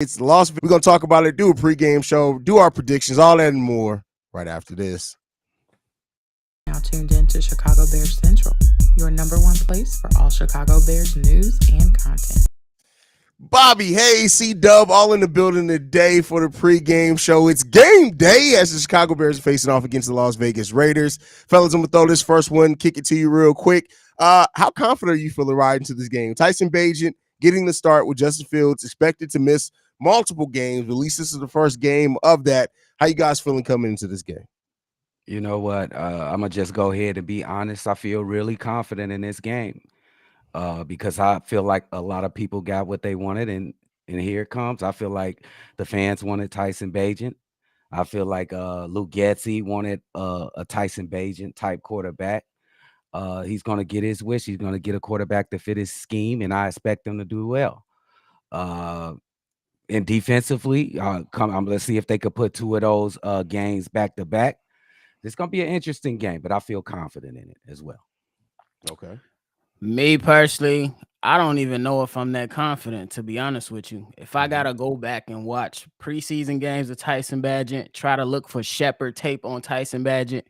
It's Las Vegas. We're going to talk about it, do a pregame show, do our predictions, all that and more right after this. Now tuned in to Chicago Bears Central, your number one place for all Chicago Bears news and content. Bobby, Haize C-Dub, all in the building today for the pregame show. It's game day as the Chicago Bears are facing off against the Las Vegas Raiders. Fellas, I'm going to throw this first one, kick it to you real quick. How confident are you feeling riding to this game? Tyson Bagent getting the start with Justin Fields, expected to miss multiple games. At least this is the first game of that. How you guys feeling coming into this game? You know what? I'm gonna just go ahead and be honest. I feel really confident in this game because I feel like a lot of people got what they wanted, and here it comes. I feel like the fans wanted Tyson Bagent. I feel like Luke Getsy wanted a Tyson Bagent type quarterback. He's gonna get his wish. He's gonna get a quarterback to fit his scheme, and I expect him to do well. Uh, and defensively, let's see if they could put two of those games back to back. It's going to be an interesting game, but I feel confident in it as well. Okay. Me personally, I don't even know if I'm that confident, to be honest with you. If I got to go back and watch preseason games of Tyson Bagent, try to look for Shepherd tape on Tyson Bagent,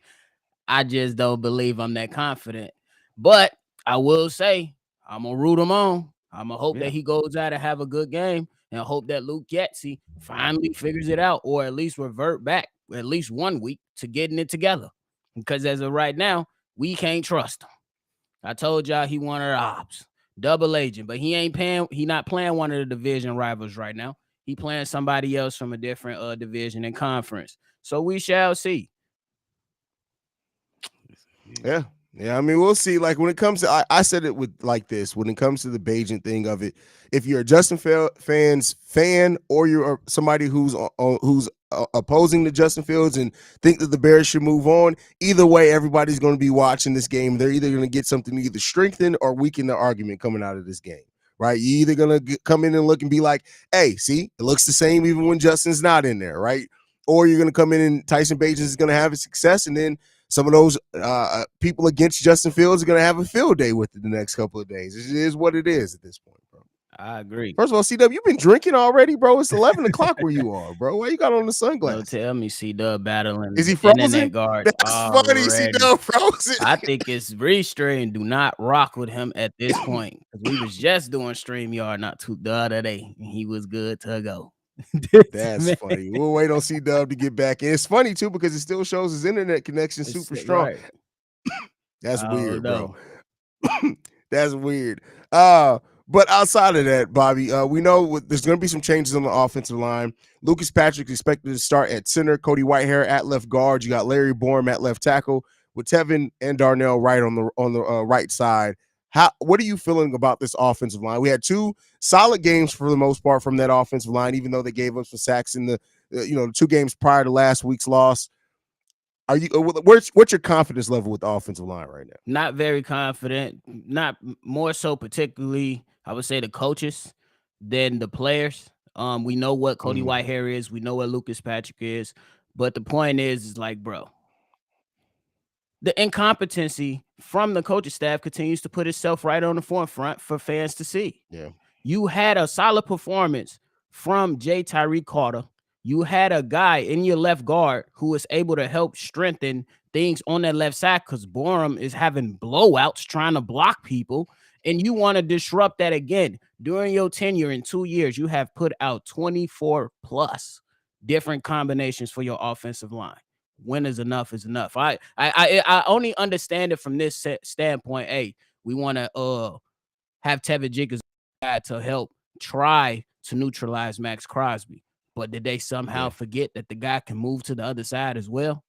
I just don't believe I'm that confident. But I will say, I'm going to root him on. I'm going to hope that he goes out and have a good game, and I hope that Luke Getsy finally figures it out, or at least revert back at least 1 week to getting it together. Because as of right now, we can't trust him. I told y'all he one of the ops, double agent, but he not playing one of the division rivals right now. He playing somebody else from a different division and conference. So we shall see. Yeah. Yeah, I mean, we'll see. Like when it comes to, I said it with like this. When it comes to the Bagent thing of it, if you're a Justin Fields fan or you're somebody who's opposing the Justin Fields and think that the Bears should move on, either way, everybody's going to be watching this game. They're either going to get something to either strengthen or weaken the argument coming out of this game, right? You're either going to come in and look and be like, hey, see, it looks the same even when Justin's not in there, right? Or you're going to come in and Tyson Bagent is going to have a success, and then some of those people against Justin Fields are going to have a field day with it the next couple of days. It is what it is at this point, bro. I agree. First of all, C-Dub, you've been drinking already, bro. It's 11 o'clock where you are, bro. Why you got on the sunglasses? Don't tell me C-Dub battling. Is he frozen? Internet guard. That's funny, C-Dub frozen. I think it's restream. Do not rock with him at this point. Because we was just doing StreamYard the other day, and he was good to go. That's funny. We'll wait on C-Dub to get back in. It's funny too because it still shows his internet connection super strong. Right. That's weird, bro. That's weird. But outside of that, Bobby, we know there's going to be some changes on the offensive line. Lucas Patrick expected to start at center. Cody Whitehair at left guard. You got Larry Borum at left tackle with Tevin and Darnell right on the right side. What are you feeling about this offensive line? We had two solid games for the most part from that offensive line, even though they gave up some sacks in the 2 games prior to last week's loss. Are you? What's your confidence level with the offensive line right now? Not very confident. Not more so, particularly, I would say the coaches than the players. We know what Cody Whitehair is. We know what Lucas Patrick is. But the point is like, bro, the incompetency from the coaching staff continues to put itself right on the forefront for fans to see. Yeah. You had a solid performance from J. Tyree Carter. You had a guy in your left guard who was able to help strengthen things on that left side because Borum is having blowouts trying to block people, and you want to disrupt that again. During your tenure in 2 years, you have put out 24 plus different combinations for your offensive line. When is enough is enough. I only understand it from this standpoint. Hey, we want to have Tevin Jenkins to help try to neutralize Max Crosby. But did they somehow forget that the guy can move to the other side as well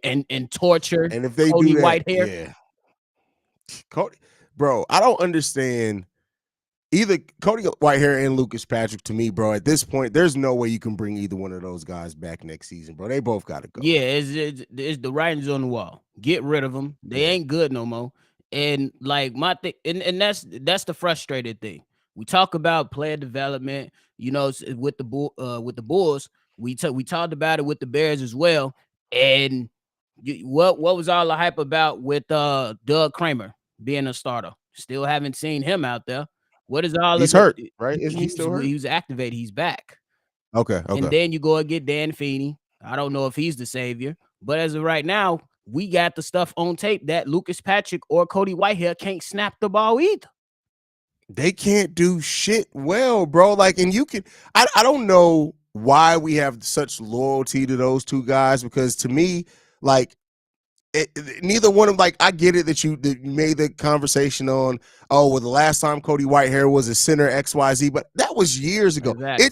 and torture and if they Cody do that, Whitehair? Yeah. Cody, bro, I don't understand either Cody Whitehair and Lucas Patrick. To me, bro, at this point, there's no way you can bring either one of those guys back next season, bro. They both got to go. Yeah, it's the writing's on the wall. Get rid of them. They ain't good no more. And like my thing, and that's the frustrated thing. We talk about player development, with the Bulls. We talked about it with the Bears as well. And what was all the hype about with Doug Kramer being a starter? Still haven't seen him out there. What is all? He's hurt, right? Isn't he still hurt? He was activated. He's back. Okay. And then you go and get Dan Feeney. I don't know if he's the savior, but as of right now, we got the stuff on tape that Lucas Patrick or Cody Whitehair can't snap the ball either. They can't do shit well, bro. Like, and you can, I don't know why we have such loyalty to those two guys, because to me, like, neither one of them, like, I get it that you made the conversation on, oh, well, the last time Cody Whitehair was a center XYZ, but that was years ago. Exactly.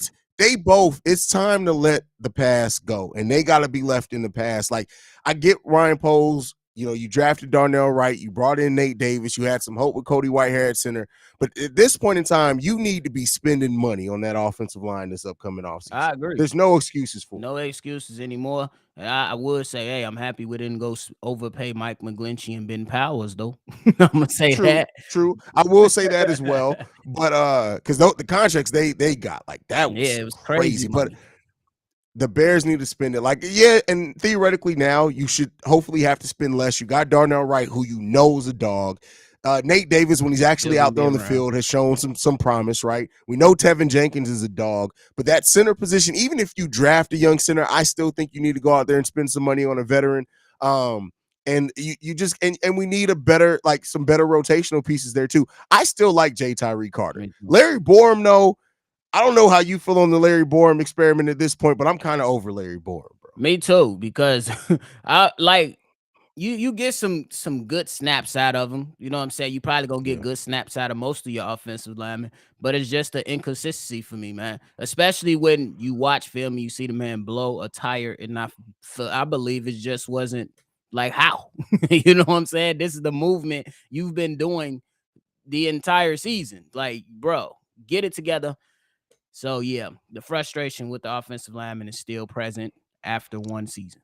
It's time to let the past go, and they got to be left in the past. Like, I get Ryan Poles, you drafted Darnell Wright, you brought in Nate Davis, you had some hope with Cody Whitehair at center, but at this point in time, you need to be spending money on that offensive line this upcoming offseason. I agree. There's no excuses for it. No excuses anymore. And I would say, hey, I'm happy we didn't go overpay Mike McGlinchey and Ben Powers, though. I'm gonna say that. True. I will say that as well. But because the contracts they got, like, that was, it was crazy. But the Bears need to spend it. Like, yeah, and theoretically now you should hopefully have to spend less. You got Darnell Wright, who is a dog. Nate Davis, when he's actually out there on the field, has shown some promise, right? We know Tevin Jenkins is a dog, but that center position, even if you draft a young center, I still think you need to go out there and spend some money on a veteran. And you just and we need some better rotational pieces there too. I still like J. Tyree Carter. Larry Borum, though, I don't know how you feel on the Larry Borum experiment at this point, but I'm kind of over Larry Borum, bro. Me too, because I like you get some good snaps out of him. You know what I'm saying? You probably gonna get good snaps out of most of your offensive linemen, but it's just the inconsistency for me, man. Especially when you watch film and you see the man blow a tire, and I believe it just wasn't like how. You know what I'm saying? This is the movement you've been doing the entire season. Like, bro, get it together. So, yeah, the frustration with the offensive lineman is still present after one season.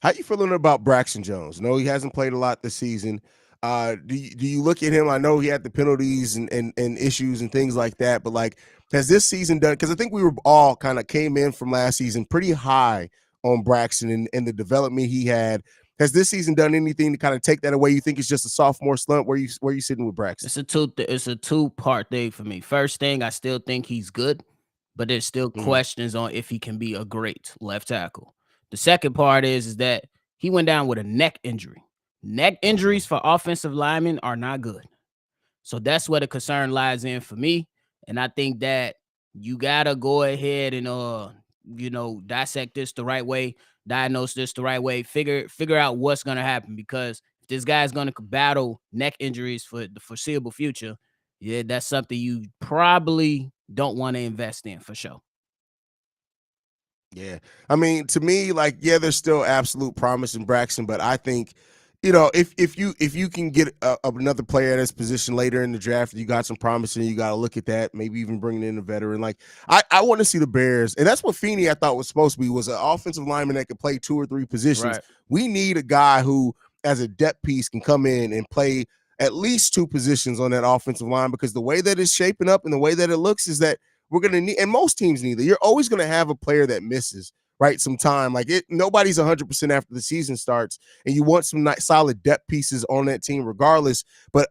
How you feeling about Braxton Jones? No, he hasn't played a lot this season. Do you look at him? I know he had the penalties and issues and things like that, but, like, has this season done? Because I think we were all kind of came in from last season pretty high on Braxton and the development he had. Has this season done anything to kind of take that away? You think it's just a sophomore slump? Where you sitting with Braxton? It's a two-part thing for me. First thing, I still think he's good, but there's still questions on if he can be a great left tackle. The second part is that he went down with a neck injury. Neck injuries for offensive linemen are not good. So that's where the concern lies in for me. And I think that you gotta go ahead and dissect this the right way, diagnose this the right way, figure out what's gonna happen, because if this guy's gonna battle neck injuries for the foreseeable future, yeah, that's something you probably don't want to invest in for sure. Yeah. I mean, to me, like, yeah, there's still absolute promise in Braxton, but I think, if you can get another player at his position later in the draft, you got some promise, and you got to look at that, maybe even bringing in a veteran. Like, I want to see the Bears, and that's what Feeney, I thought, was supposed to be, was an offensive lineman that could play 2 or 3 positions. Right. We need a guy who, as a depth piece, can come in and play at least 2 positions on that offensive line, because the way that it's shaping up and the way that it looks is that we're going to need, and most teams need it. You're always going to have a player that misses, right? Some time. Like, nobody's 100% after the season starts, and you want some nice, solid depth pieces on that team regardless. But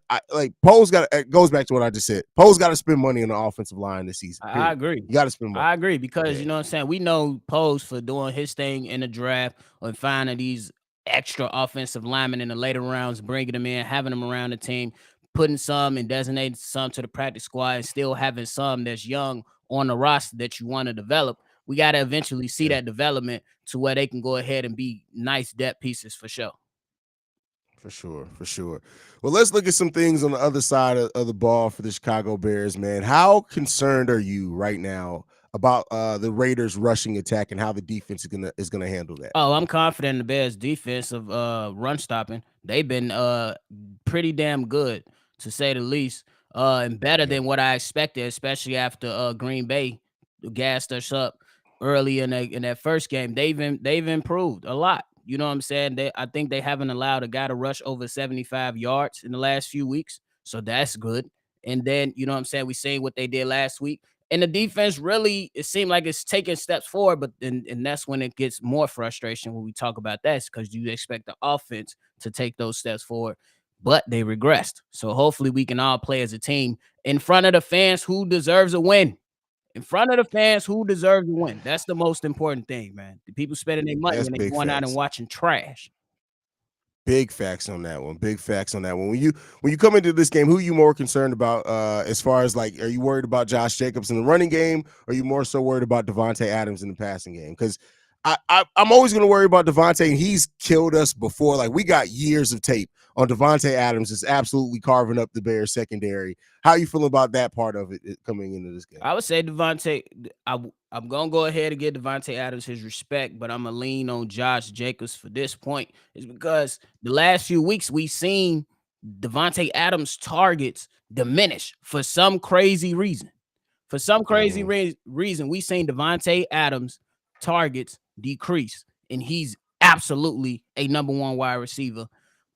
Poe's goes back to what I just said. Poe's got to spend money on the offensive line this season. Period. I agree. You got to spend money. I agree, because you know what I'm saying? We know Poe's for doing his thing in the draft and finding these extra offensive linemen in the later rounds, bringing them in, having them around the team, putting some and designating some to the practice squad, and still having some that's young on the roster that you want to develop. We got to eventually see that development to where they can go ahead and be nice depth pieces for sure. For sure. Well, let's look at some things on the other side of the ball for the Chicago Bears, man. How concerned are you right now about the Raiders' rushing attack and how the defense is gonna handle that? Oh, I'm confident in the Bears' defensive run stopping. They've been pretty damn good, to say the least, and better than what I expected, especially after Green Bay gassed us up early in that first game. They've improved a lot. You know what I'm saying? I think they haven't allowed a guy to rush over 75 yards in the last few weeks, so that's good. And then, you know what I'm saying, we seen what they did last week. And the defense really, it seemed like it's taking steps forward, but and that's when it gets more frustration when we talk about that, because you expect the offense to take those steps forward, but they regressed. So hopefully we can all play as a team in front of the fans who deserves a win. in front of the fans who deserve to win. That's the most important thing, man. The people spending their money That's and they big going out and facts. watching trash. Big facts on that one. Big facts on that one. When you come into this game, who are you more concerned about as far as like, are you worried about Josh Jacobs in the running game? Or are you more so worried about Devontae Adams in the passing game? Because I'm always going to worry about Devontae, and he's killed us before. Like, we got years of tape on Devontae Adams is absolutely carving up the Bears secondary. How you feel about that part of it coming into this game? I would say Devontae, I'm going to go ahead and give Devontae Adams his respect, but I'm going to lean on Josh Jacobs for this point. Is because the last few weeks we've seen Devontae Adams' targets diminish for some crazy reason. For some crazy reason, we've seen Devontae Adams' targets decrease, and he's absolutely a number one wide receiver.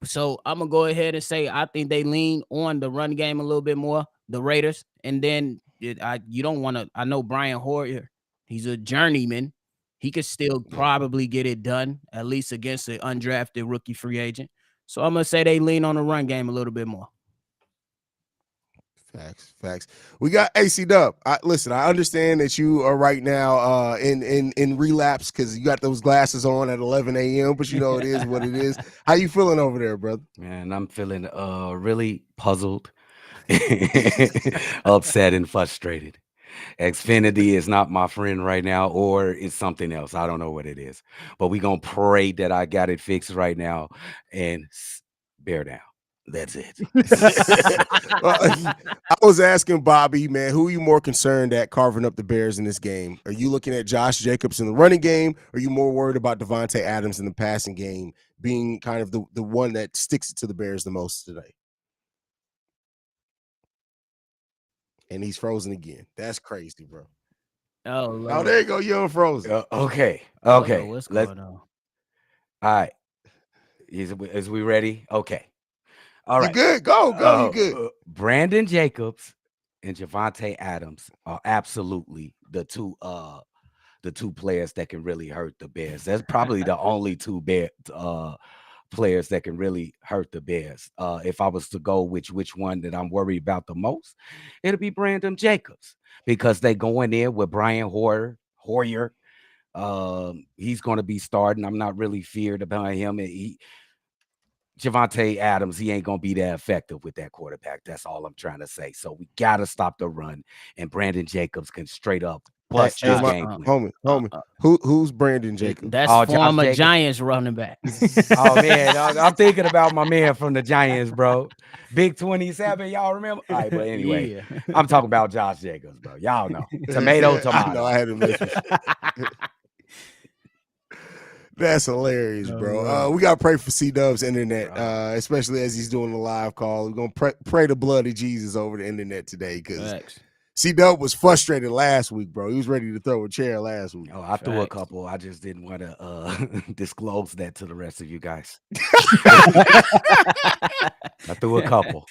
So I'm going to go ahead and say I think they lean on the run game a little bit more, the Raiders, and then you don't want to. I know Brian Hoyer, he's a journeyman. He could still probably get it done, at least against an undrafted rookie free agent. So I'm going to say they lean on the run game a little bit more. Facts. We got C-Dub. Listen, I understand that you are right now in relapse because you got those glasses on at 11 a.m., but you know it is what it is. How you feeling over there, brother? Man, I'm feeling really puzzled, upset, and frustrated. Xfinity is not my friend right now, or it's something else. I don't know what it is, but we're going to pray that I got it fixed right now and bear down. That's it. I was asking Bobby, man, who are you more concerned at carving up the Bears in this game? Are you looking at Josh Jacobs in the running game? Or are you more worried about Devontae Adams in the passing game being kind of the one that sticks it to the Bears the most today? And he's frozen again. That's crazy, bro. Oh, Lord. There you go. You're frozen. Okay. What's going on? All right. Is we ready? Okay. All right. You good? Go. You good. Brandon Jacobs and Javonte Adams are absolutely the two players that can really hurt the Bears. That's probably the only two players that can really hurt the Bears. If I was to go which one that I'm worried about the most, it'll be Brandon Jacobs because they going in with Brian Hoyer. He's going to be starting. I'm not really feared about him. Javonte Adams, he ain't going to be that effective with that quarterback. That's all I'm trying to say. So we got to stop the run, and Brandon Jacobs can straight up bust this game. Homie. Who's Brandon Jacobs? That's former Giants running back. Oh, man. I'm thinking about my man from the Giants, bro. Big 27, y'all remember? All right, but anyway, I'm talking about Josh Jacobs, bro. Y'all know. Tomato. I know, I had to miss it. That's hilarious, bro. We got to pray for C-Dub's internet, especially as he's doing the live call. We're going to pray the blood of Jesus over the internet today because C-Dub was frustrated last week, bro. He was ready to throw a chair last week. Oh, I threw a couple. I just didn't want to disclose that to the rest of you guys. I threw a couple.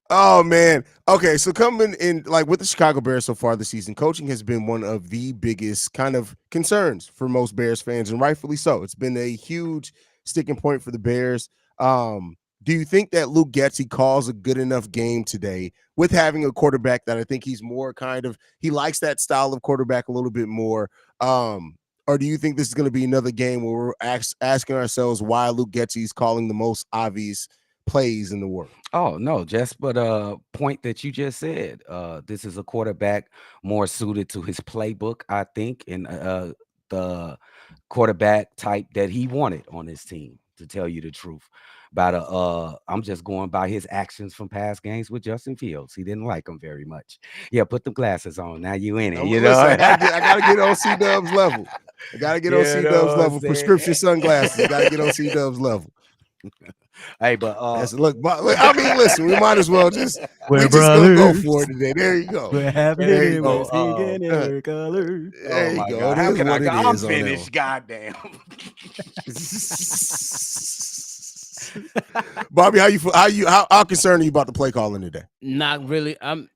Oh, man. Okay, so coming in, like with the Chicago Bears so far this season, coaching has been one of the biggest kind of concerns for most Bears fans, and rightfully so. It's been a huge sticking point for the Bears. Do you think that Luke Getsy calls a good enough game today with having a quarterback that I think he's more he likes that style of quarterback a little bit more? Or do you think this is going to be another game where we're asking ourselves why Luke Getsy is calling the most obvious plays in the world? Oh, no, just but a point that you just said. This is a quarterback more suited to his playbook, I think, and the quarterback type that he wanted on his team, to tell you the truth. I'm just going by his actions from past games with Justin Fields. He didn't like him very much. Yeah, put the glasses on. Now you in it. Listen, I gotta get on C-Dub's level. I gotta get on C-Dub's level. Prescription sunglasses. Gotta get on C-Dub's level. Hey, but look, I mean, listen, we might as well just gonna go for it today. There you go. There you go. There you go. How can I'm finished. Goddamn. Bobby, how you feel? How concerned are you about the play calling today? Not really. I'm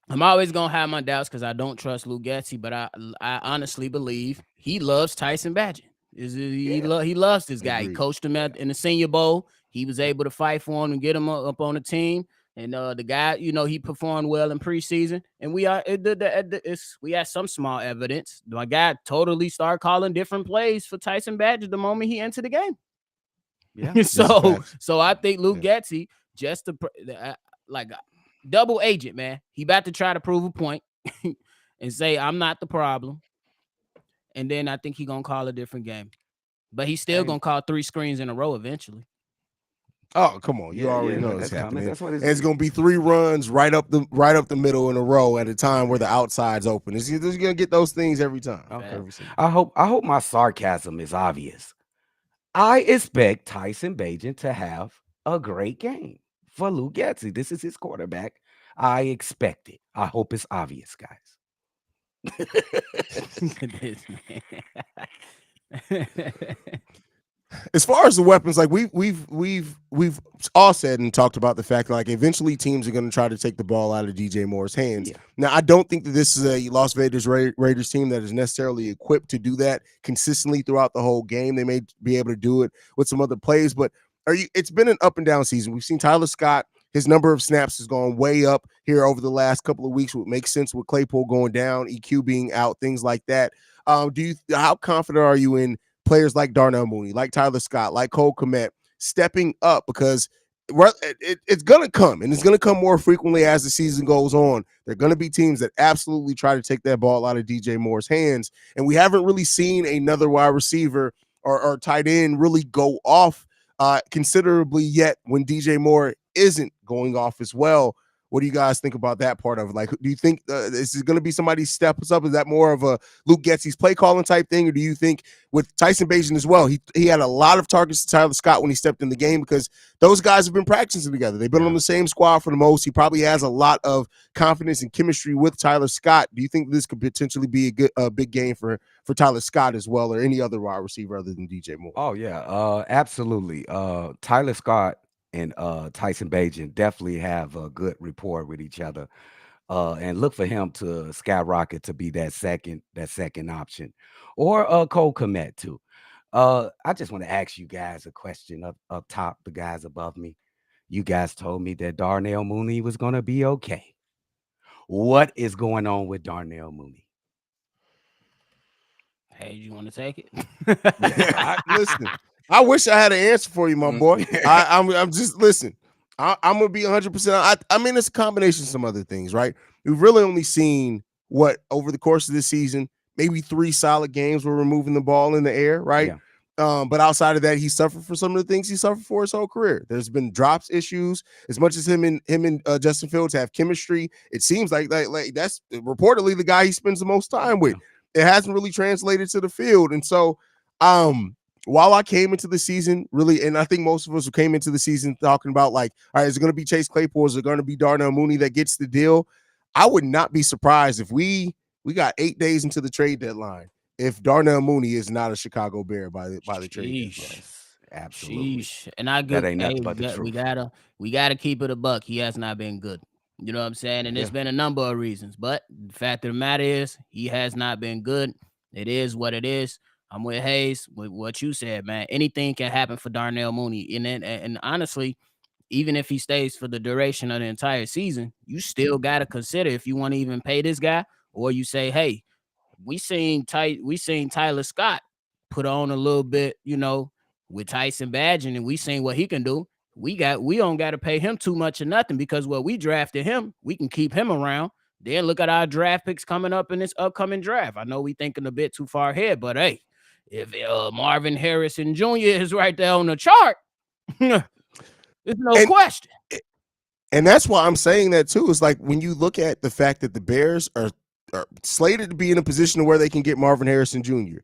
always gonna have my doubts because I don't trust Luke Getsy, but I honestly believe he loves Tyson Bagent. He loves this guy. He coached him in the Senior Bowl. He was able to fight for him and get him up on the team. And the guy, he performed well in preseason, and we had some small evidence. My guy totally started calling different plays for Tyson Badger the moment he entered the game. Yeah. so I think Luke Getsy just like double agent, man. He about to try to prove a point and say I'm not the problem, and then I think he gonna call a different game, but he's still gonna call 3 screens in a row eventually. Oh, come on. You already know it's happening. That's what it's going to be 3 runs right up the middle in a row at a time where the outside's open. He's going to get those things every time. Okay. I hope my sarcasm is obvious. I expect Tyson Bagent to have a great game for Luke Getsy. This is his quarterback. I expect it. I hope it's obvious, guys. This man. As far as the weapons, like we've all said and talked about the fact that, like, eventually teams are going to try to take the ball out of DJ Moore's hands. Yeah. Now, I don't think that this is a Las Vegas Raiders team that is necessarily equipped to do that consistently throughout the whole game. They may be able to do it with some other plays, but it's been an up and down season. We've seen Tyler Scott. His number of snaps has gone way up here over the last couple of weeks, which makes sense with Claypool going down, EQ being out, things like that. How confident are you in players like Darnell Mooney, like Tyler Scott, like Cole Kmet stepping up? Because it's going to come, and it's going to come more frequently as the season goes on. There are going to be teams that absolutely try to take that ball out of DJ Moore's hands, and we haven't really seen another wide receiver or tight end really go off considerably yet when DJ Moore isn't going off as well. What do you guys think about that part of it? Like, do you think this is going to be somebody steps up? Is that more of a Luke Getsy's play calling type thing? Or do you think with Tyson Bagent as well, he had a lot of targets to Tyler Scott when he stepped in the game because those guys have been practicing together. They've been on the same squad for the most. He probably has a lot of confidence and chemistry with Tyler Scott. Do you think this could potentially be a big game for Tyler Scott as well, or any other wide receiver other than DJ Moore? Oh, yeah, absolutely. Tyler Scott and Tyson Bagent definitely have a good rapport with each other, and look for him to skyrocket to be that second option, or Cole Kmet too. I just want to ask you guys a question up top, the guys above me. You guys told me that Darnell Mooney was going to be okay. What is going on with Darnell Mooney? Hey, you want to take it? Listen. I wish I had an answer for you, my boy. I'm just listen. I'm gonna be 100%. I mean, it's a combination of some other things, right? We've really only seen what over the course of this season, maybe 3 solid games where we're moving the ball in the air, right? Yeah. But outside of that, he suffered for some of the things he suffered for his whole career. There's been drops issues. As much as him and Justin Fields have chemistry, it seems like that's reportedly the guy he spends the most time with. It hasn't really translated to the field, and so while I came into the season really, and I think most of us who came into the season talking about like, all right, is it going to be Chase Claypool? Is it going to be Darnell Mooney that gets the deal? I would not be surprised if we got 8 days into the trade deadline if Darnell Mooney is not a Chicago Bear by the trade deadline. Yes, absolutely. And I get we gotta keep it a buck. He has not been good. You know what I'm saying? And there's been a number of reasons, but the fact of the matter is he has not been good. It is what it is. I'm with Haize, with what you said, man. Anything can happen for Darnell Mooney. And honestly, even if he stays for the duration of the entire season, you still got to consider if you want to even pay this guy, or you say, hey, we seen Tyler Scott put on a little bit, with Tyson Bagent, and we seen what he can do. We don't got to pay him too much or nothing, because we drafted him, we can keep him around. Then look at our draft picks coming up in this upcoming draft. I know we thinking a bit too far ahead, but hey, if Marvin Harrison Jr. is right there on the chart, there's no question. And that's why I'm saying that too. It's like when you look at the fact that the Bears are slated to be in a position where they can get Marvin Harrison Jr.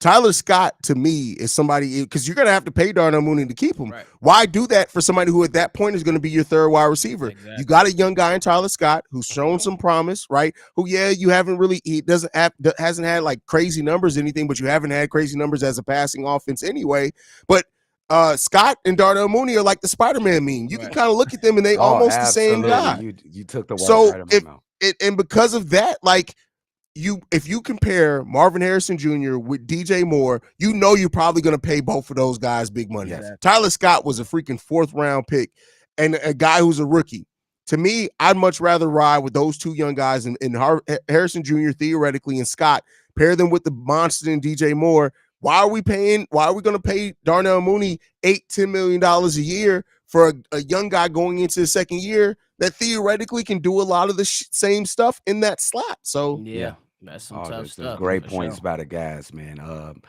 Tyler Scott, to me, is somebody, because you're going to have to pay Darnell Mooney to keep him. Right. Why do that for somebody who at that point is going to be your third wide receiver? Exactly. You got a young guy in Tyler Scott who's shown some promise, right? Who, you haven't really, hasn't had like crazy numbers or anything, but you haven't had crazy numbers as a passing offense anyway. But Scott and Darnell Mooney are like the Spider-Man meme. You can kind of look at them and they almost absolutely. The same guy. You took the word right out of my mouth. And because of that, like, if you compare Marvin Harrison Jr. with DJ Moore, you're probably going to pay both of those guys big money. Yes. Tyler Scott was a freaking 4th round pick and a guy who's a rookie. To me, I'd much rather ride with those two young guys in Harrison Jr. theoretically and Scott, pair them with the monster and DJ Moore. Why are we going to pay Darnell Mooney $8-10 million a year for a young guy going into the second year that theoretically can do a lot of the same stuff in that slot? So yeah, that's some tough stuff. Great points by the guys, man.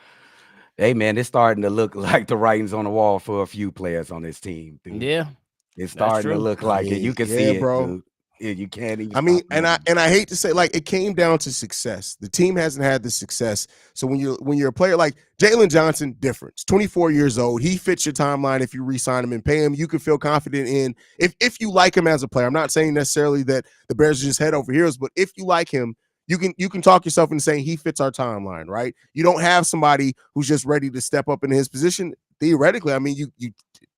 Hey, man, it's starting to look like the writings on the wall for a few players on this team, dude. Yeah, it's starting to look like it. You can see it, bro. dude. You can't even. I mean, and I hate to say, like, it came down to success. The team hasn't had the success. So when you're a player like Jalen Johnson, different. He's 24 years old. He fits your timeline. If you re-sign him and pay him, you can feel confident in if you like him as a player. I'm not saying necessarily that the Bears are just head over heels, but if you like him, you can talk yourself into saying he fits our timeline, right? You don't have somebody who's just ready to step up in his position. Theoretically, I mean, you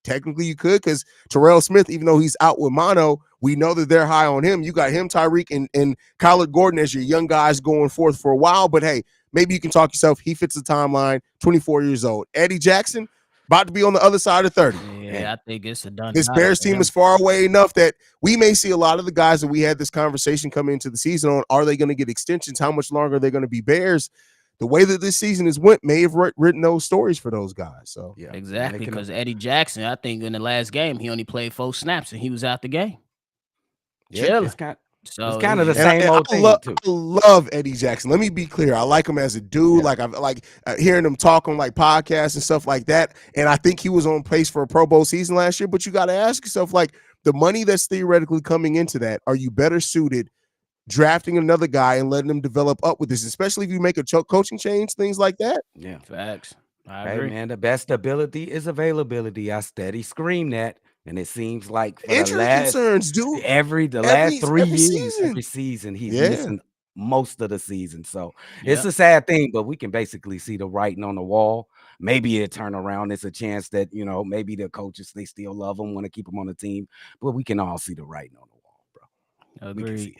technically you could, because Terrell Smith, even though he's out with mono, we know that they're high on him. You got him, Tyreek, and Kyler Gordon as your young guys going forth for a while. But hey, maybe you can talk yourself. He fits the timeline, 24 years old. Eddie Jackson, about to be on the other side of 30. Yeah, I think it's a done. This Bears team is far away enough that we may see a lot of the guys that we had this conversation coming into the season on. Are they going to get extensions? How much longer are they going to be Bears? The way that this season has went may have written those stories for those guys. So yeah, exactly. Because Eddie Jackson, I think in the last game, he only played 4 snaps and he was out the game. Yeah, it's kind of the same old thing too. I love Eddie Jackson. Let me be clear. I like him as a dude. Like I like hearing him talk on like podcasts and stuff like that. And I think he was on pace for a Pro Bowl season last year. But you got to ask yourself, like, the money that's theoretically coming into that, are you better suited drafting another guy and letting him develop up with this, especially if you make a coaching change, things like that? Yeah, facts. I agree. Hey, man, the best ability is availability. I steady scream that. And it seems like for injury concerns, dude. The last 3 years, every season, he's missing most of the season. So it's a sad thing, but we can basically see the writing on the wall. Maybe it turn around. It's a chance that, maybe the coaches, they still love him, want to keep him on the team. But we can all see the writing on the wall, bro. Agreed.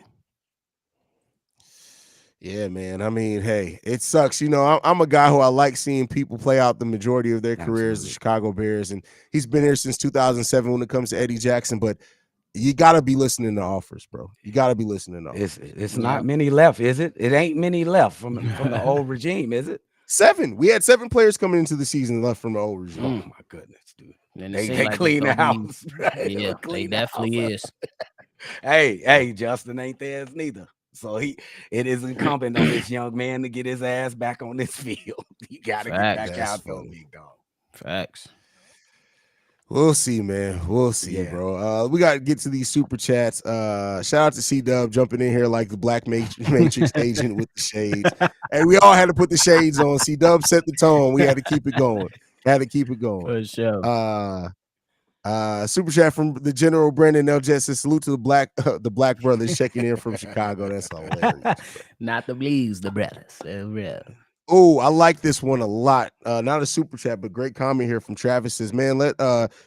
Yeah, man. I mean, hey, it sucks. I'm a guy who I like seeing people play out the majority of their careers, the Chicago Bears, and he's been here since 2007 when it comes to Eddie Jackson. But you got to be listening to offers, bro. You got to be listening to offers. It's not many left, is it? It ain't many left from the old regime, is it? 7. We had 7 players coming into the season left from the old regime. Oh my goodness, dude. And they clean the house. Right? Yeah, they definitely is. Hey, Justin ain't theirs neither. So it is incumbent on this young man to get his ass back on this field. You got to get back out there, big dog. Facts. We'll see, man. We'll see, bro. We got to get to these super chats. Shout out to C-Dub jumping in here like the Black Matrix agent with the shades. Hey, we all had to put the shades on. C-Dub set the tone. We had to keep it going. For sure. Super chat from the General Brendan LJ says, salute to the black brothers checking in from Chicago. That's hilarious. Not the Blues, the brothers. Real. Oh, I like this one a lot. Not a super chat, but great comment here from Travis. Says, man, let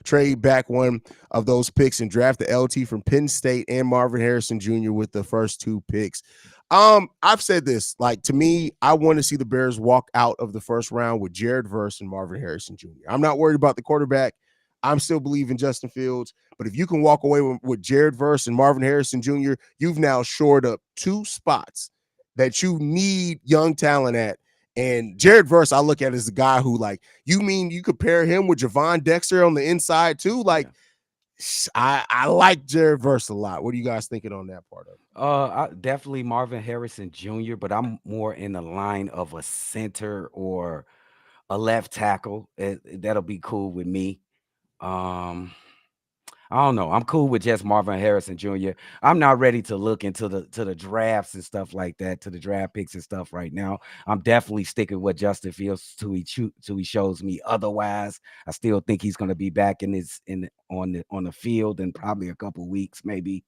trade back one of those picks and draft the LT from Penn State and Marvin Harrison Jr. with the first 2 picks. I've said this, like, to me, I want to see the Bears walk out of the first round with Jared Verse and Marvin Harrison Jr. I'm not worried about the quarterback. I'm still believing Justin Fields, but if you can walk away with Jared Verse and Marvin Harrison Jr., you've now shored up 2 spots that you need young talent at. And Jared Verse, I look at as the guy who, like, you mean you could pair him with Javon Dexter on the inside too? Like, I like Jared Verse a lot. What are you guys thinking on that part of it? Definitely Marvin Harrison Jr., but I'm more in the line of a center or a left tackle. That'll be cool with me. I don't know. I'm cool with just Marvin Harrison Jr. I'm not ready to look into the drafts and stuff like that, to the draft picks and stuff right now. I'm definitely sticking with Justin Fields till he shows me otherwise. I still think he's going to be back on the field in probably a couple weeks, maybe.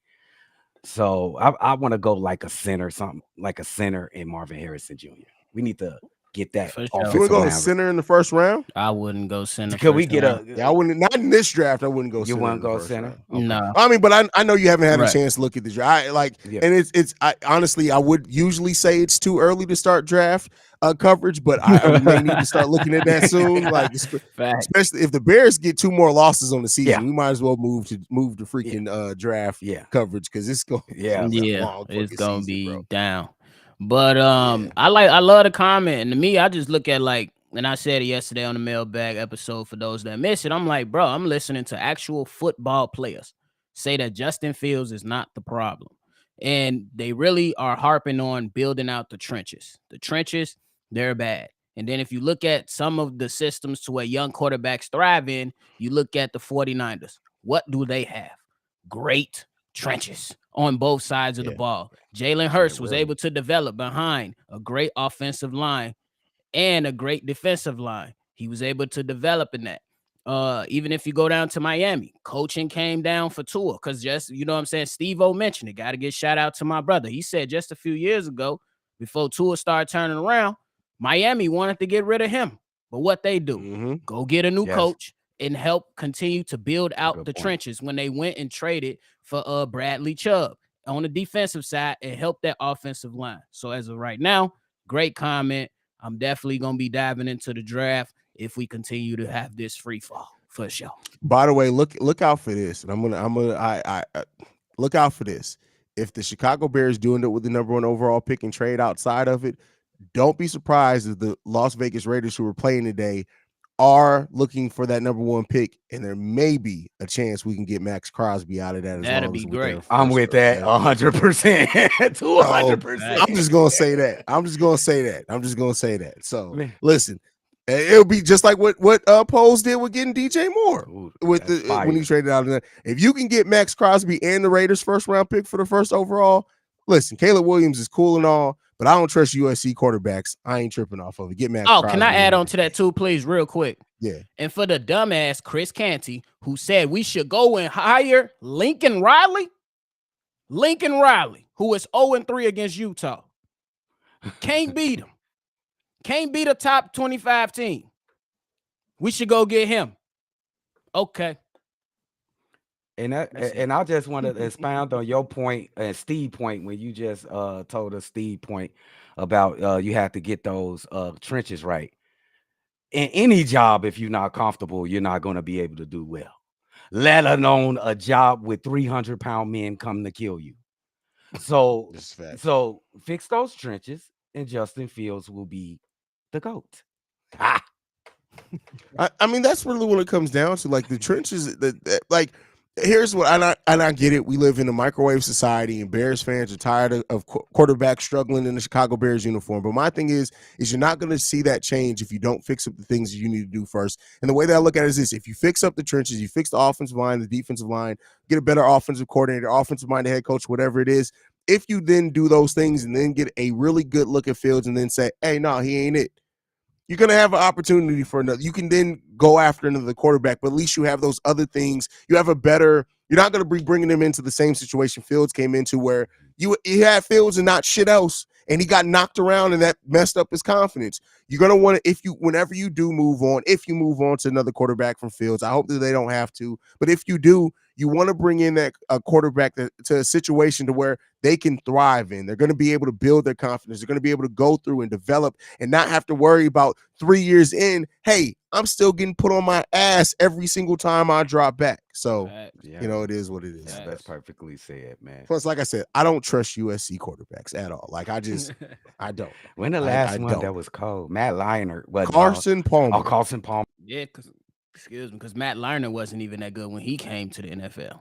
So I want to go like a center, something like a center in Marvin Harrison Jr. We need to get that For sure. You would offensive go line. center in the first round? I wouldn't go center. Could we first get round. Yeah, I wouldn't. Not in this draft. I wouldn't go You center in wouldn't the go first center? round. Okay. No. I mean, but I know you haven't had a Right. chance to look at the draft. Yeah. And I honestly, I would usually say it's too early to start draft coverage, but we may need to start looking at that soon. Like, Fact. especially if the Bears get 2 more losses on the season, Yeah. we might as well move to freaking draft Yeah. coverage because it's going. Yeah. Long It's fucking gonna season, be bro. down. But Yeah. I love the comment. And to me, I just look at like, and I said it yesterday on the mailbag episode for those that missed it. I'm like, bro, I'm listening to actual football players say that Justin Fields is not the problem. And they really are harping on building out the trenches. The trenches, they're bad. And then if you look at some of the systems to where young quarterbacks thrive in, you look at the 49ers. What do they have? Great trenches on both sides of the ball. Jalen Hurts was able to develop behind a great offensive line and a great defensive line. He was able to develop in that. Even if you go down to Miami, coaching came down for Tua because just, you know what I'm saying, Steve-O mentioned it. Got to get shout out to my brother. He said just a few years ago, before Tua started turning around, Miami wanted to get rid of him. But what they do, go get a new coach and help continue to build out the trenches when they went and traded for Bradley Chubb on the defensive side and help that offensive line. So as of right now, great comment. I'm definitely going to be diving into the draft if we continue to have this free fall for sure. By the way, look out for this. And I'm gonna look out for this. If the Chicago Bears doing it with the number 1 overall pick and trade outside of it, don't be surprised if the Las Vegas Raiders, who are playing today, are looking for that number 1 pick, and there may be a chance we can get Max Crosby out of that. That'd be great. I'm with that 100%. 200%. I'm just gonna say that. So listen, it'll be just like what Poles did with getting DJ Moore when he traded out of there. If you can get Max Crosby and the Raiders' first round pick for the first overall, listen, Caleb Williams is cool and all, but I don't trust USC quarterbacks. I ain't tripping off of it. Get Max Crosby. Can I add on to that too, please, real quick? Yeah. And for the dumbass Chris Canty, who said we should go and hire Lincoln Riley, who is 0-3 against Utah. Can't beat him. Can't beat a top 25 team. We should go get him. Okay. And I just want to expound on your point and Steve point when you just told us Steve point about you have to get those trenches right. In any job, if you're not comfortable, you're not going to be able to do well. Let alone a job with 300-pound men come to kill you. So fix those trenches, and Justin Fields will be the GOAT. I mean, that's really what it comes down to. Like the trenches, like here's what, and I get it. We live in a microwave society, and Bears fans are tired of quarterbacks struggling in the Chicago Bears uniform. But my thing is you're not going to see that change if you don't fix up the things that you need to do first. And the way that I look at it is this: if you fix up the trenches, you fix the offensive line, the defensive line, get a better offensive coordinator, offensive minded head coach, whatever it is. If you then do those things and then get a really good look at Fields and then say, hey, no, he ain't it, you're going to have an opportunity for another. You can then go after another quarterback, but at least you have those other things. You have a better – you're not going to be bringing him into the same situation Fields came into where you had Fields and not shit else, and he got knocked around, and that messed up his confidence. You're going to want to – whenever you do move on, if you move on to another quarterback from Fields, I hope that they don't have to, but if you do, you want to bring in that quarterback to a situation to where they can thrive in. They're going to be able to build their confidence. They're going to be able to go through and develop and not have to worry about 3 years in, hey, I'm still getting put on my ass every single time I drop back. So, you know, it is what it is. Yeah, that's perfectly said, man. Plus, like I said, I don't trust USC quarterbacks at all. Like, I don't. When the last one that was cold? Matt Leinart. Carson Palmer. Oh, Carson Palmer. Yeah, because Matt Leinart wasn't even that good when he came to the NFL.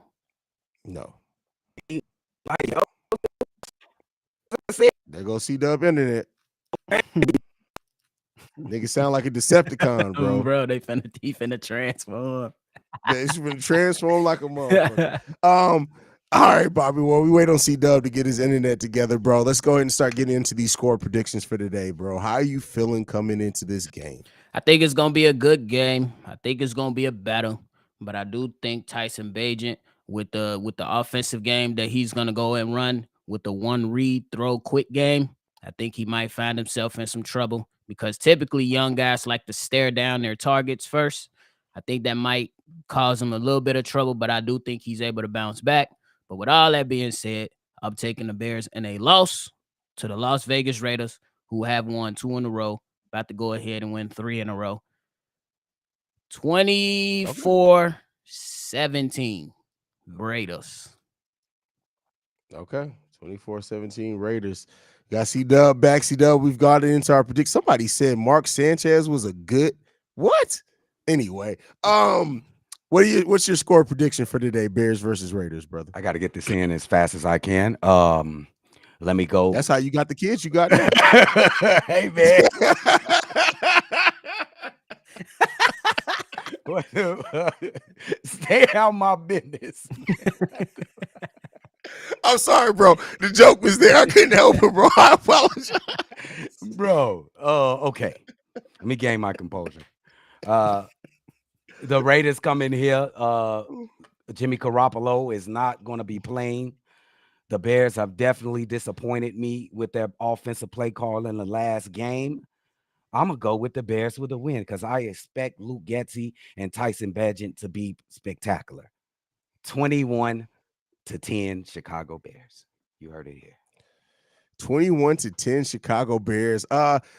No. There goes C-Dub internet. Nigga sound like a Decepticon, bro. Bro, he finna transform. He's finna transform like a motherfucker. All right, Bobby. Well, we wait on C-Dub to get his internet together, bro. Let's go ahead and start getting into these score predictions for today, bro. How are you feeling coming into this game? I think it's gonna be a good game. I think it's gonna be a battle, but I do think Tyson Bagent with the offensive game that he's gonna go and run with the one read throw quick game, I think he might find himself in some trouble because typically young guys like to stare down their targets first. I think that might cause him a little bit of trouble, but I do think he's able to bounce back. But with all that being said, I'm taking the Bears in a loss to the Las Vegas Raiders, who have won 2 in a row, about to go ahead and win 3 in a row. 24-17 Raiders. Okay. 24-17 Raiders. Got C-Dub back. C-Dub, we've got it into our prediction. Somebody said Mark Sanchez was a good what? Anyway, what's your score prediction for today? Bears versus Raiders, brother. I got to get this in as fast as I can. Let me go. That's how you got the kids. You got now. Hey man. Stay out my business. I'm sorry, bro. The joke was there. I couldn't help it, bro. I apologize. Bro. Okay. Let me gain my composure. The Raiders come in here. Jimmy Garoppolo is not going to be playing. The Bears have definitely disappointed me with their offensive play call in the last game. I'm going to go with the Bears with a win because I expect Luke Getsy and Tyson Bagent to be spectacular. 21-10 Chicago Bears. You heard it here. 21-10 Chicago Bears.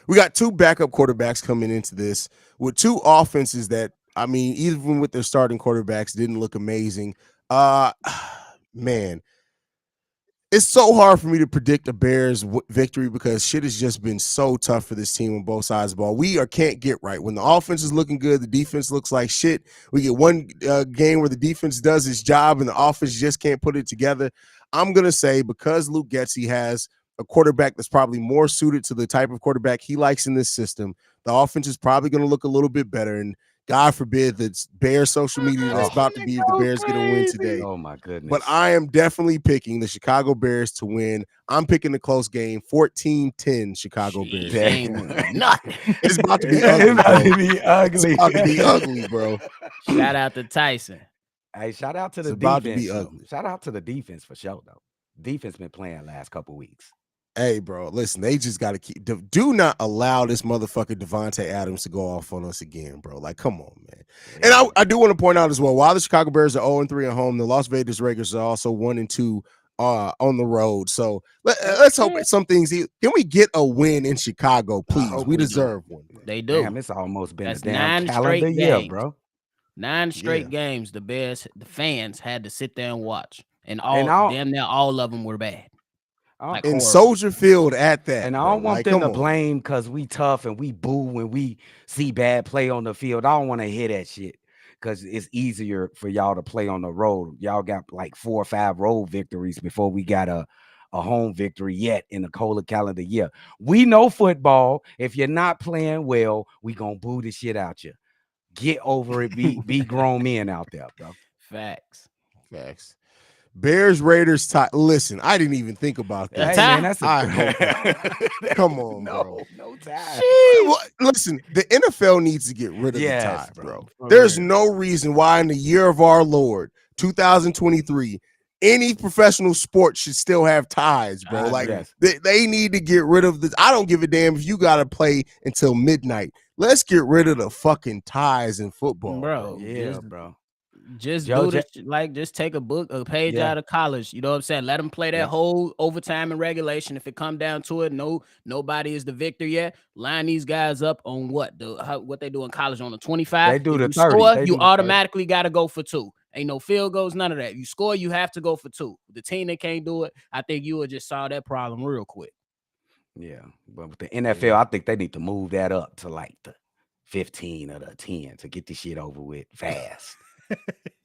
We got 2 backup quarterbacks coming into this with 2 offenses that, I mean, even with their starting quarterbacks, didn't look amazing. Man, it's so hard for me to predict a Bears victory because shit has just been so tough for this team on both sides of the ball. We can't get right. When the offense is looking good, the defense looks like shit. We get one game where the defense does its job and the offense just can't put it together. I'm going to say because Luke Getsy has a quarterback that's probably more suited to the type of quarterback he likes in this system, the offense is probably going to look a little bit better. And God forbid that's Bears social media that's about to be if the Bears get a win today. Oh, my goodness. But I am definitely picking the Chicago Bears to win. I'm picking the close game, 14-10 Chicago Bears. Nothing. It's about to be ugly, It's about to be ugly. It's about to be ugly, bro. Shout out to Tyson. Hey, shout out to the It's about defense. to be ugly. Shout out to the defense for sure, though. Defense been playing last couple weeks. Hey, bro, listen, they just got to do not allow this motherfucker Devontae Adams to go off on us again, bro. Like, come on, man. Yeah. And I do want to point out as well, while the Chicago Bears are 0-3 at home, the Las Vegas Raiders are also 1-2 on the road. So let's hope some things. Can we get a win in Chicago, please? We deserve one. They do. Damn, it's almost been That's a damn 9 calendar straight year, games. bro. 9 straight games. The fans had to sit there and watch, and damn near all of them were bad. Like in Soldier Field at that. And I don't want them to blame because we tough and we boo when we see bad play on the field. I don't want to hear that shit because it's easier for y'all to play on the road. Y'all got like 4 or 5 road victories before we got a home victory yet in the Cola calendar year. We know football. If you're not playing well, we gonna boo the shit out you. Get over it. Be grown men out there, bro. Facts. Bears Raiders tie. Listen, I didn't even think about that. Hey, man, that's come on, bro. No tie. Well, listen, the NFL needs to get rid of the tie, bro. There's no reason why in the year of our Lord, 2023, any professional sport should still have ties, bro. Like they need to get rid of this. I don't give a damn if you gotta play until midnight. Let's get rid of the fucking ties in football, bro. Yeah, bro. Just do this, like just take a page out of college. You know what I'm saying? Let them play that whole overtime and regulation. If it come down to it, nobody is the victor yet. Line these guys up on what they do in college on the 25. They do the 30. Score, you automatically got to go for 2. Ain't no field goals, none of that. You score, you have to go for 2. The team that can't do it, I think you would just solve that problem real quick. Yeah, but with the NFL, I think they need to move that up to like the 15 or the 10 to get this shit over with fast.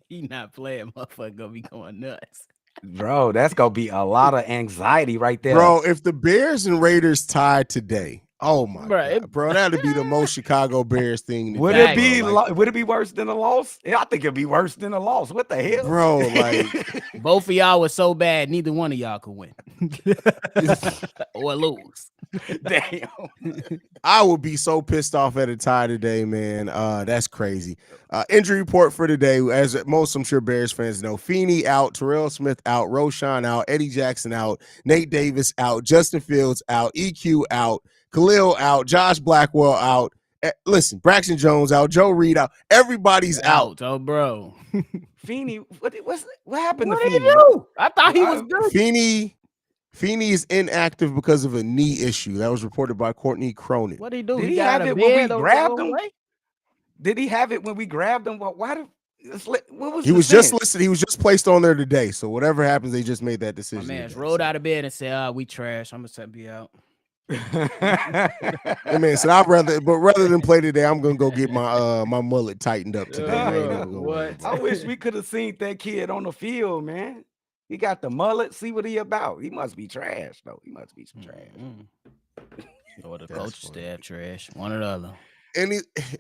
He not playing, motherfucker gonna be going nuts. Bro, that's gonna be a lot of anxiety right there. Bro, if the Bears and Raiders tied today, oh my God, bro, that'd be the most Chicago Bears thing. Would it be worse than a loss? Yeah, I think it'd be worse than a loss. What the hell? Bro, like both of y'all were so bad, neither one of y'all could win. Or lose. Damn. I would be so pissed off at a tie today, man. That's crazy. Injury report for today, as most I'm sure Bears fans know: Feeney out, Terrell Smith out, Roshan out, Eddie Jackson out, Nate Davis out, Justin Fields out, EQ out, Khalil out. Josh Blackwell out. Listen, Braxton Jones out. Joe Reed out. Everybody's out. Oh, bro. Feeney, what happened What to did he Feeney? do? I thought he was good. Feeney is inactive because of a knee issue. That was reported by Courtney Cronin. What did he do? Did he he got have out it of when we bed grabbed him? away? Did he have it when we grabbed him? Why did what was He the was sense? just listed. He was just placed on there today. So whatever happens, they just made that decision. My man today, rolled out of bed and said, we trash. I'm gonna be out. Hey man, so rather than play today, I'm gonna go get my my mullet tightened up today. I wish we could have seen that kid on the field, man. He got the mullet. See what he about. He must be trash, though. He must be some trash. Or the coach staff trash. One or the other.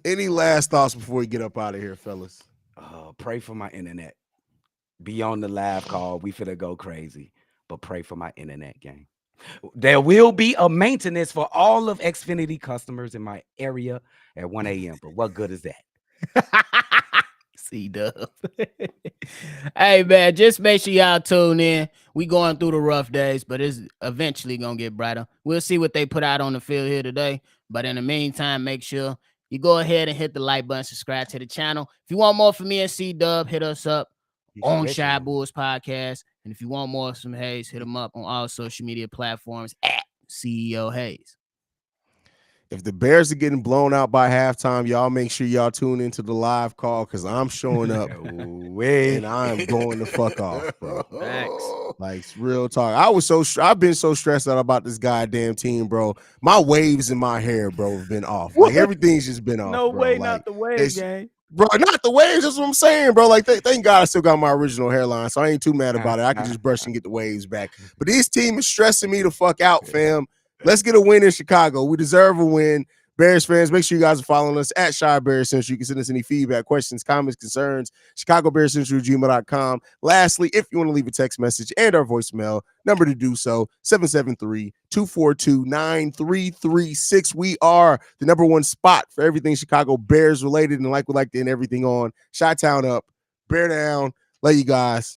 Any last thoughts before we get up out of here, fellas? Pray for my internet. Be on the live call. We finna go crazy, but pray for my internet game. There will be a maintenance for all of Xfinity customers in my area at 1 a.m. But what good is that? C-Dub. Hey, man, just make sure y'all tune in. We going through the rough days, but it's eventually going to get brighter. We'll see what they put out on the field here today. But in the meantime, make sure you go ahead and hit the like button, subscribe to the channel. If you want more from me and C-Dub, hit us up on Shy Bulls Podcast. And if you want more from Haize, hit him up on all social media platforms at CEO Haize. If the Bears are getting blown out by halftime, y'all make sure y'all tune into the live call because I'm showing up and I'm going the fuck off, bro. Thanks. Like, it's real talk. I've been so stressed out about this goddamn team, bro. My waves in my hair, bro, have been off. Like, everything's just been off. No bro. way, like, not the wave gang. Bro, not the waves. That's what I'm saying, bro. Like, thank God I still got my original hairline, so I ain't too mad about it. I can just brush and get the waves back. But this team is stressing me the fuck out, fam. Let's get a win in Chicago. We deserve a win. Bears fans, make sure you guys are following us at Shy Bears Central. You can send us any feedback, questions, comments, concerns, ChicagoBearsCentral@gmail.com. Lastly, if you want to leave a text message and our voicemail, number to do so, 773-242-9336. We are the #1 spot for everything Chicago Bears related, and like we like to end everything on Chi-Town up, Bear down. Love you guys.